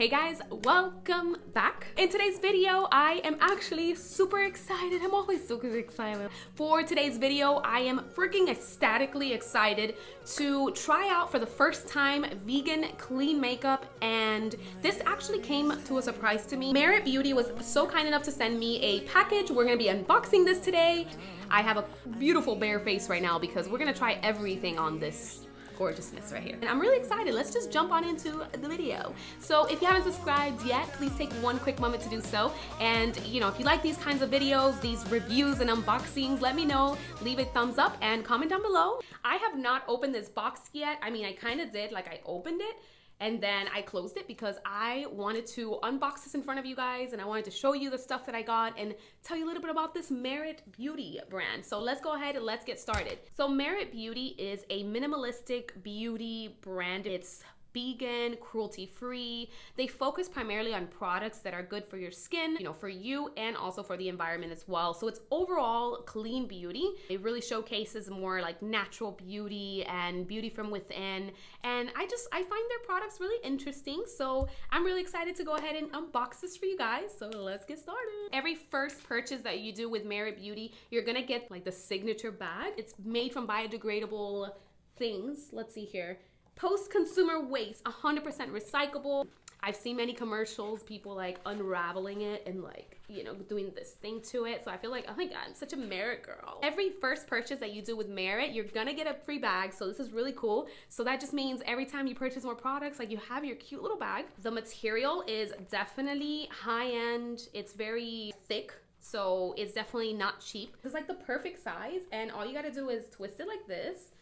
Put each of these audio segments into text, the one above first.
Hey guys, welcome back. In today's video, I am actually super excited. I'm always super excited. For today's video, I am freaking ecstatically excited to try out for the first time vegan clean makeup, and this actually came to a surprise to me. Merit Beauty was so kind enough to send me a package. We're gonna be unboxing this today. I have a beautiful bare face right now because we're gonna try everything on this gorgeousness right here. And I'm really excited. Let's just jump on into the video. So if you haven't subscribed yet, please take one quick moment to do so. And if you like these kinds of videos, these reviews and unboxings, let me know. Leave a thumbs up and comment down below. I have not opened this box yet. I mean, I kind of did, like I opened it and then I closed it because I wanted to unbox this in front of you guys and I wanted to show you the stuff that I got and tell you a little bit about this Merit Beauty brand. So let's go ahead and let's get started. So Merit Beauty is a minimalistic beauty brand. It's vegan, cruelty-free. They focus primarily on products that are good for your skin, for you and also for the environment as well. So it's overall clean beauty. It really showcases more like natural beauty and beauty from within. And I find their products really interesting. So I'm really excited to go ahead and unbox this for you guys. So let's get started. Every first purchase that you do with Merit Beauty, you're gonna get like the signature bag. It's made from biodegradable things. Let's see here. Post-consumer waste, 100% recyclable. I've seen many commercials, people like unraveling it and like, doing this thing to it. So I feel like, oh my God, I'm such a Merit girl. Every first purchase that you do with Merit, you're gonna get a free bag. So this is really cool. So that just means every time you purchase more products, like you have your cute little bag. The material is definitely high-end. It's very thick. So it's definitely not cheap. It's like the perfect size. And all you gotta do is twist it like this.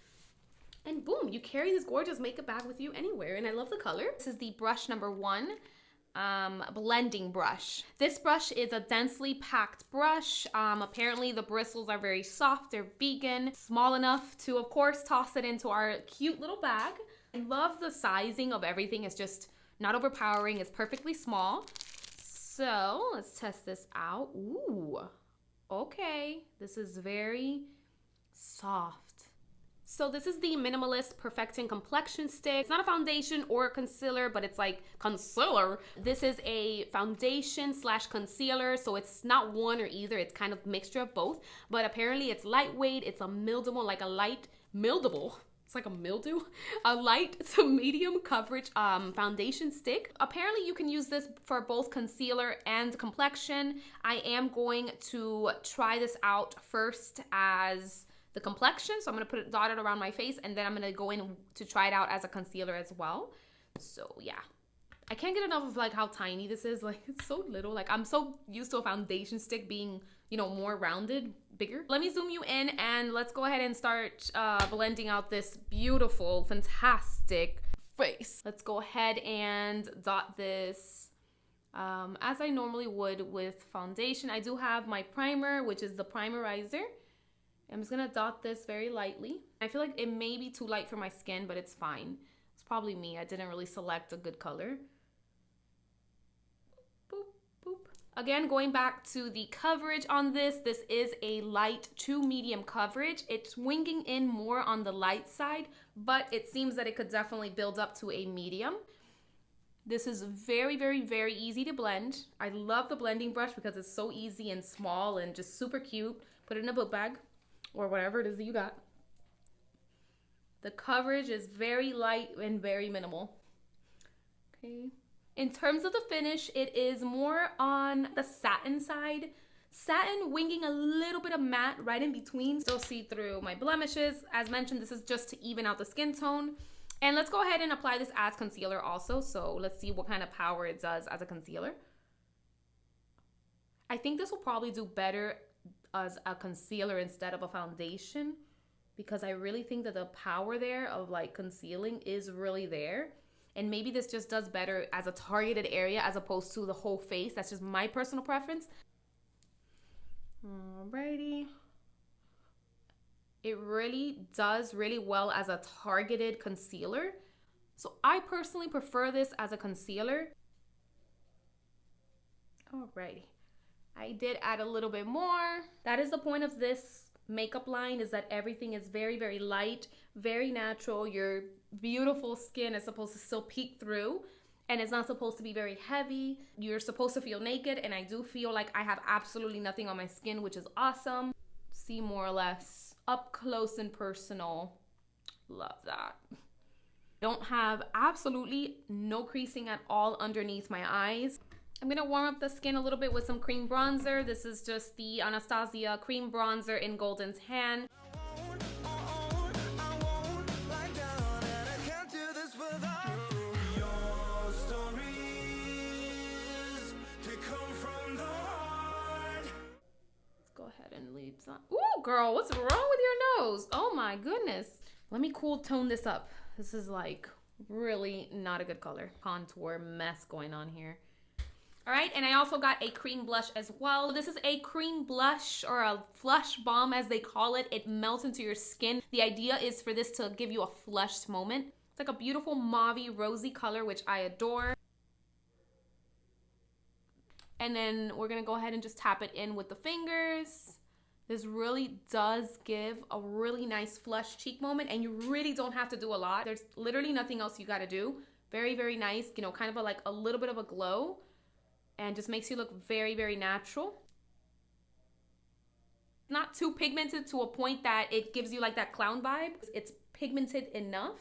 And boom, you carry this gorgeous makeup bag with you anywhere. And I love the color. This is the brush number 1, blending brush. This brush is a densely packed brush. Apparently the bristles are very soft. They're vegan, small enough to, of course, toss it into our cute little bag. I love the sizing of everything. It's just not overpowering. It's perfectly small. So let's test this out. Ooh, okay. This is very soft. So this is the Minimalist Perfecting Complexion Stick. It's not a foundation or a concealer, but it's like concealer. This is a foundation / concealer, so it's not one or either. It's kind of mixture of both, but apparently it's lightweight. It's a mildable, like a light mildable. It's like a mildew, a light to medium coverage foundation stick. Apparently you can use this for both concealer and complexion. I am going to try this out first as the complexion, so I'm gonna put it dotted around my face, and then I'm gonna go in to try it out as a concealer as well. So yeah, I can't get enough of like how tiny this is. Like it's so little. Like I'm so used to a foundation stick being more rounded, bigger. Let me zoom you in and let's go ahead and start blending out this beautiful, fantastic face. Let's go ahead and dot this as I normally would with foundation. I do have my primer, which is the primerizer. I'm just gonna dot this very lightly. I feel like it may be too light for my skin, but it's fine. It's probably me. I didn't really select a good color. Boop, boop. Again, going back to the coverage on this, this is a light to medium coverage. It's winging in more on the light side, but it seems that it could definitely build up to a medium. This is very, very, very easy to blend. I love the blending brush because it's so easy and small and just super cute. Put it in a book bag or whatever it is that you got. The coverage is very light and very minimal. Okay. In terms of the finish, it is more on the satin side. Satin winging a little bit of matte right in between. Still see through my blemishes. As mentioned, this is just to even out the skin tone. And let's go ahead and apply this as concealer also. So let's see what kind of power it does as a concealer. I think this will probably do better as a concealer instead of a foundation, because I really think that the power there of like concealing is really there. And maybe this just does better as a targeted area as opposed to the whole face. That's just my personal preference. Alrighty. It really does really well as a targeted concealer. So I personally prefer this as a concealer. Alrighty. I did add a little bit more. That is the point of this makeup line, is that everything is very, very light, very natural. Your beautiful skin is supposed to still peek through. and it's not supposed to be very heavy. You're supposed to feel naked, and I do feel like I have absolutely nothing on my skin, which is awesome. See more or less up close and personal. Love that. Don't have absolutely no creasing at all underneath my eyes. I'm gonna warm up the skin a little bit with some cream bronzer. This is just the Anastasia cream bronzer in Golden Tan. Go ahead and leave some. Ooh, girl, what's wrong with your nose? Oh my goodness. Let me cool tone this up. This is like really not a good color. Contour mess going on here. All right, and I also got a cream blush as well. This is a cream blush, or a flush balm as they call it. It melts into your skin. The idea is for this to give you a flushed moment. It's like a beautiful mauvey rosy color, which I adore. And then we're gonna go ahead and just tap it in with the fingers. This really does give a really nice flush cheek moment, and you really don't have to do a lot. There's literally nothing else you gotta do. Very, very nice, you know, kind of like a little bit of a glow, and just makes you look very, very natural. Not too pigmented to a point that it gives you like that clown vibe. It's pigmented enough.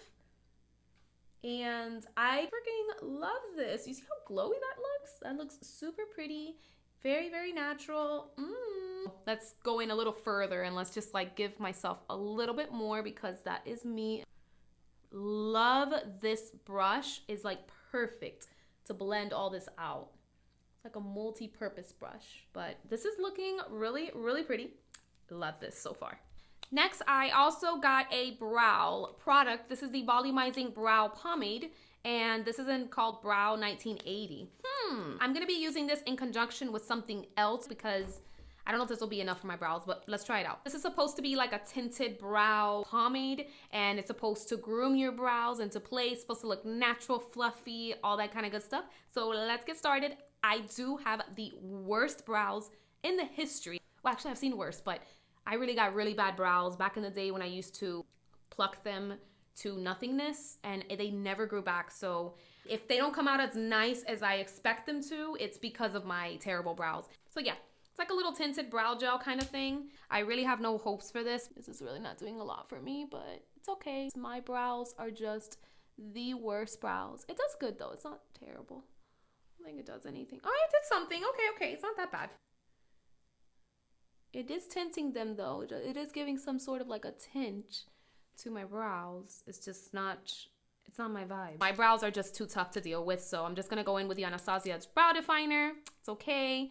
And I freaking love this. You see how glowy that looks? That looks super pretty. Very, very natural. Let's go in a little further and let's just like give myself a little bit more, because that is me. Love this brush. Is like perfect to blend all this out. It's like a multi-purpose brush, but this is looking really, really pretty. Love this so far. Next, I also got a brow product. This is the Volumizing Brow Pomade, and this is called Brow 1980. I'm gonna be using this in conjunction with something else because I don't know if this will be enough for my brows, but let's try it out. This is supposed to be like a tinted brow pomade, and it's supposed to groom your brows into place. It's supposed to look natural, fluffy, all that kind of good stuff. So let's get started. I do have the worst brows in the history. Well, actually I've seen worse, but I really got really bad brows back in the day when I used to pluck them to nothingness, and they never grew back. So if they don't come out as nice as I expect them to, it's because of my terrible brows. So yeah, it's like a little tinted brow gel kind of thing. I really have no hopes for this. This is really not doing a lot for me, but it's okay. My brows are just the worst brows. It does good though. It's not terrible. I don't think it does anything. Oh, it did something. Okay. It's not that bad. It is tinting them though. It is giving some sort of like a tint to my brows. It's just not, it's not my vibe. My brows are just too tough to deal with, so I'm just gonna go in with the Anastasia Brow Definer. It's okay.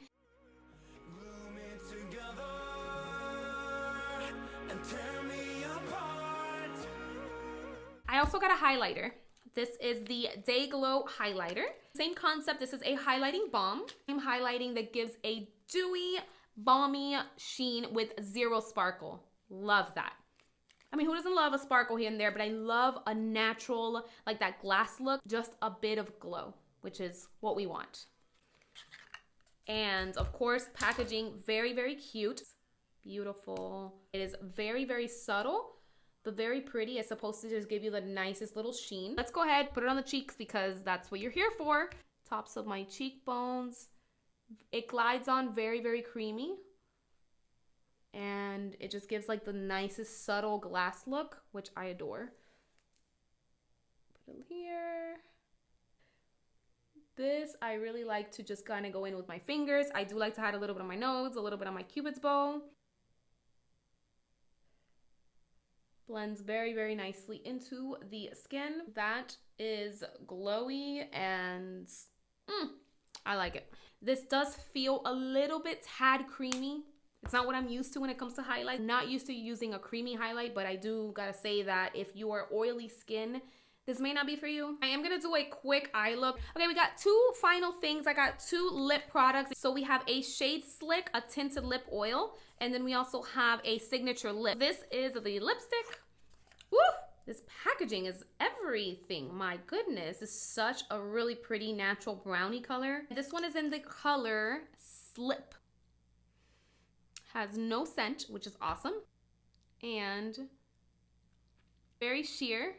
I also got a highlighter. This is the Day Glow highlighter. Same concept. This is a highlighting balm. I'm highlighting that gives a dewy, balmy sheen with zero sparkle. Love that. I mean, who doesn't love a sparkle here and there? But I love a natural, like that glass look, just a bit of glow, which is what we want. And of course, packaging, very, very cute. Beautiful. It is very, very subtle, but very pretty. It's supposed to just give you the nicest little sheen. Let's go ahead, put it on the cheeks because that's what you're here for. Tops of my cheekbones. It glides on very, very creamy. And it just gives like the nicest subtle glass look, which I adore. Put it here. This I really like to just kind of go in with my fingers. I do like to hide a little bit on my nose, a little bit on my cupid's bow. Blends very, very nicely into the skin. That is glowy and I like it. This does feel a little bit tad creamy. It's not what I'm used to when it comes to highlight. I'm not used to using a creamy highlight, but I do gotta say that if you are oily skin, this may not be for you. I am gonna do a quick eye look. Okay, we got two final things. I got two lip products. So we have a Shade Slick, a tinted lip oil, and then we also have a signature lip. This is the lipstick. Woo! This packaging is everything. My goodness, it's such a really pretty natural brownie color. This one is in the color Slip. Has no scent, which is awesome. And very sheer.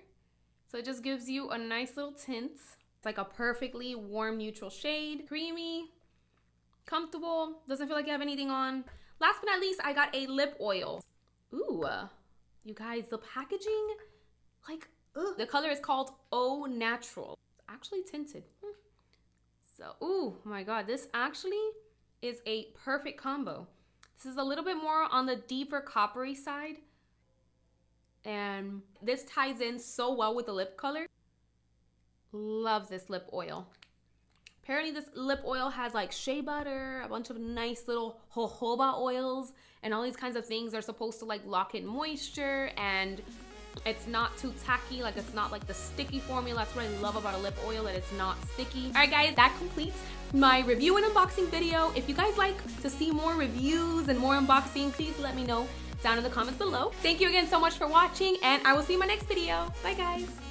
So it just gives you a nice little tint. It's like a perfectly warm neutral shade, creamy, comfortable, doesn't feel like you have anything on. Last but not least, I got a lip oil. Ooh, you guys, the packaging, like, ugh. The color is called Au Natural. It's actually tinted. So, ooh, my God, this actually is a perfect combo. This is a little bit more on the deeper coppery side. And this ties in so well with the lip color. Love this lip oil. Apparently this lip oil has like shea butter, a bunch of nice little jojoba oils, and all these kinds of things are supposed to like lock in moisture, and it's not too tacky, like it's not like the sticky formula. That's what I love about a lip oil, that it's not sticky. All right guys, that completes my review and unboxing video. If you guys like to see more reviews and more unboxing, please let me know down in the comments below. Thank you again so much for watching, and I will see you in my next video. Bye guys.